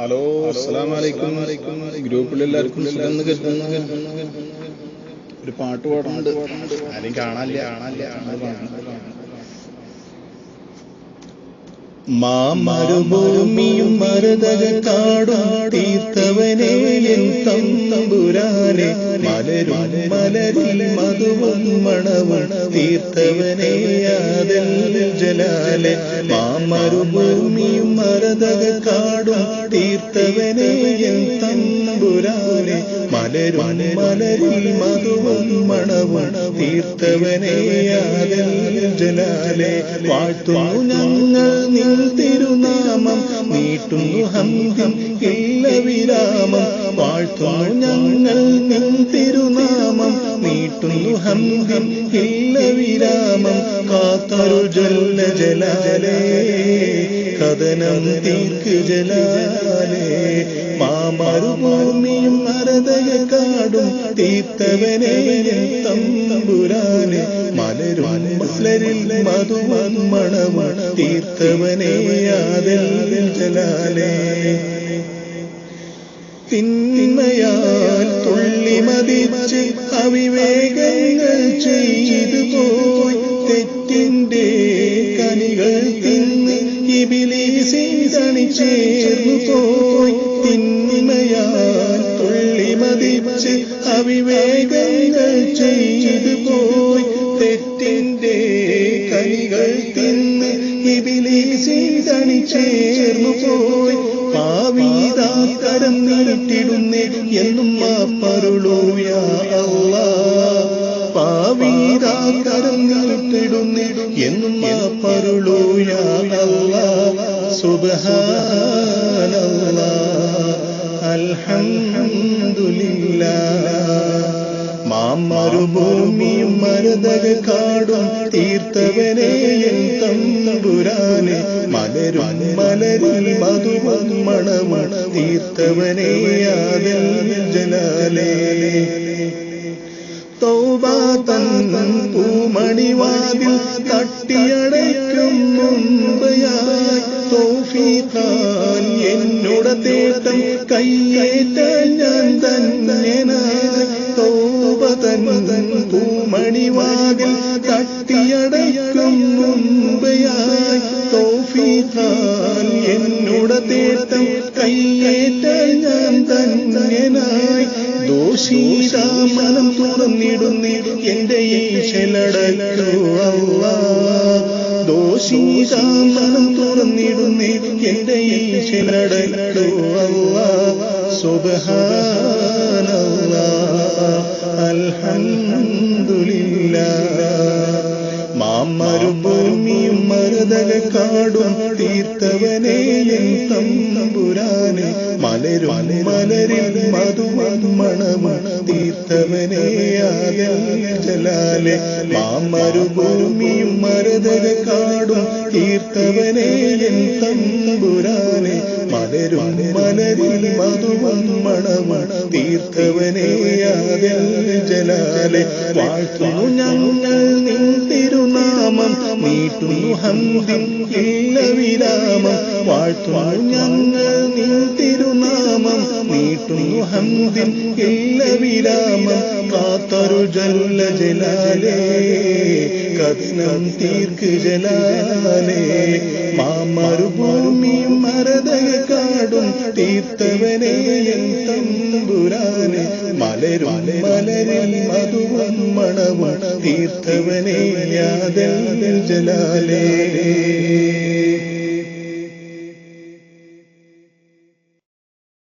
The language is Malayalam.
ഹലോ, അസ്സലാമു അലൈക്കും. ഗ്രൂപ്പിൽ എല്ലാവർക്കും സുഖം കരുതുന്നു. ഒരു പാട്ട് പാടുന്നുണ്ട്, ആരെയും കാണാനില്ല. മാമരുഭൂമിയും മരതക കാടും തീർത്തവനേ എൻ തമ്പുരാനെ, മലരും മലരിൽ മധുവും മണവും തീർത്തവനേ യാദൽ ജലാലെ. മാമരുഭൂമിയും മരതക കാടും തീർത്തവനേ എൻ തമ്പുരാനെ, മലരും മലരിൽ മധുവും മണവും തീർത്തവനേ യാദൽ ജലാലെ. വാഴ്ത്തുന്നു ഞങ്ങൾ നിൻ തിരുനാമം, നീട്ടുന്നു ഹംദം ഇല്ല വിരാമം. വാഴ്ത്തുന്നു ഞങ്ങൾ നിൻ തിരുനാമം, നീട്ടുന്നു ഹംദം ഇല്ല വിരാമം. കാത്തരു ജല്ല ജലാലേ, കഥനം തീർക്ക് ജലാലേ. മാമരുഭൂമിയും മരതക കാടും തീർത്തവനേ തമ്പുരാനെ, മലരും മലരിൽ മധുവൻ മണവൻ തീർത്തവനേ യാദൽ ജലാലേ. തിന്മയാൽ തുള്ളി മതിച്ച് അവിവേകങ്ങൾ ചെയ്തു പോയി, തെറ്റിന്റെ കനികൾ തിന്ന് ഇബ്ലീസിൻ കണി ചേർന്നു പോയി. തിന്മയാൽ തുള്ളി മതിച്ച് അവിവേകങ്ങൾ ചെയ്തു പോയി, തെറ്റിന്റെ കനികൾ തിന്ന് ഇബ്ലീസിൻ കണി ചേർന്നു പോയി. പാവീതാക്കരം നീട്ടിടുന്നേ എന്നും മാപ്പരുളൂ യാ അല്ലാഹ്. പാവീതാക്കരം നീട്ടിടുന്നേ എന്നും മാപ്പരുളൂ യാ അല്ലാഹ്. സുബ്ഹാനല്ലാഹ് അൽഹംദുലില്ലാഹ്. മാമരുഭൂമിയും മരതക കാടും തീർത്തവനേ എൻ തമ്പുരാനെ, മലരും മലരിൽ മധുവൻ മണമണ തീർത്തവനേ യാദൽ ജലാലേ. തൗബ തൻ പൂമണിവാതിൽ തട്ടിയടയ്ക്കും മുമ്പയായി, തൗഫീഖാൽ എന്നോട് തേട്ടം കയ്യേറ്റാൻ ഞാൻ ധന്യനായി. തൗബ തൻ പൂമണിവാതിൽ തട്ടിയടയ്ക്കും മുമ്പയായി, തൗഫീഖാൽ എന്നോട് തേട്ടം കയ്യേറ്റാൻ ഞാൻ ധന്യനായി. ദോഷീതാ മനം തുറന്നിടുന്നേ എന്റെ ഈശലടക്കൂ അല്ലാഹ്. ദോഷീതാ മനം തുറന്നിടുന്നേ എന്റെ ഈശലടക്കൂ അല്ലാഹ്. സുബ്ഹാനല്ലാഹ് അൽഹംദുലില്ലാഹ്. മാമരുഭൂമിയും മരതക കാടും തീർത്തവനേ എൻ തമ്പുരാനെ, മലരും മലരിൽ മധുവൻ മണമണ തീർത്തവനേ യാദൽ ജലാലെ. മാമരുഭൂമിയും മരതക കാടും തീർത്തവനേ എൻ തമ്പുരാനെ, മലരും മലരിൽ മധുവൻ മണമണ തീർത്തവനേ യാദൽ ജലാലെ. വാഴ്ത്തുന്നു ഞങ്ങൾ നിൻ തിരുനാമം, നീട്ടുന്നു ഹംദം ഇല്ല വിരാമം. വാഴ്ത്തുന്നു ഞങ്ങൾ നിൻ തിരുനാമം, നീട്ടുന്നു ഹംദം ഇല്ല വിരാമം. കാത്തരു ജല്ല ജലാലേ, കഥനം തീർക്ക് ജലാലേ. മാമരുഭൂമിയും മരതക കാടും തീർത്തവനേ എൻ തമ്പുരാനെ, മലരും മലരിൽ മധുവൻ മണവൻ തീർത്തവനേ യാദൽ ജലാലേ.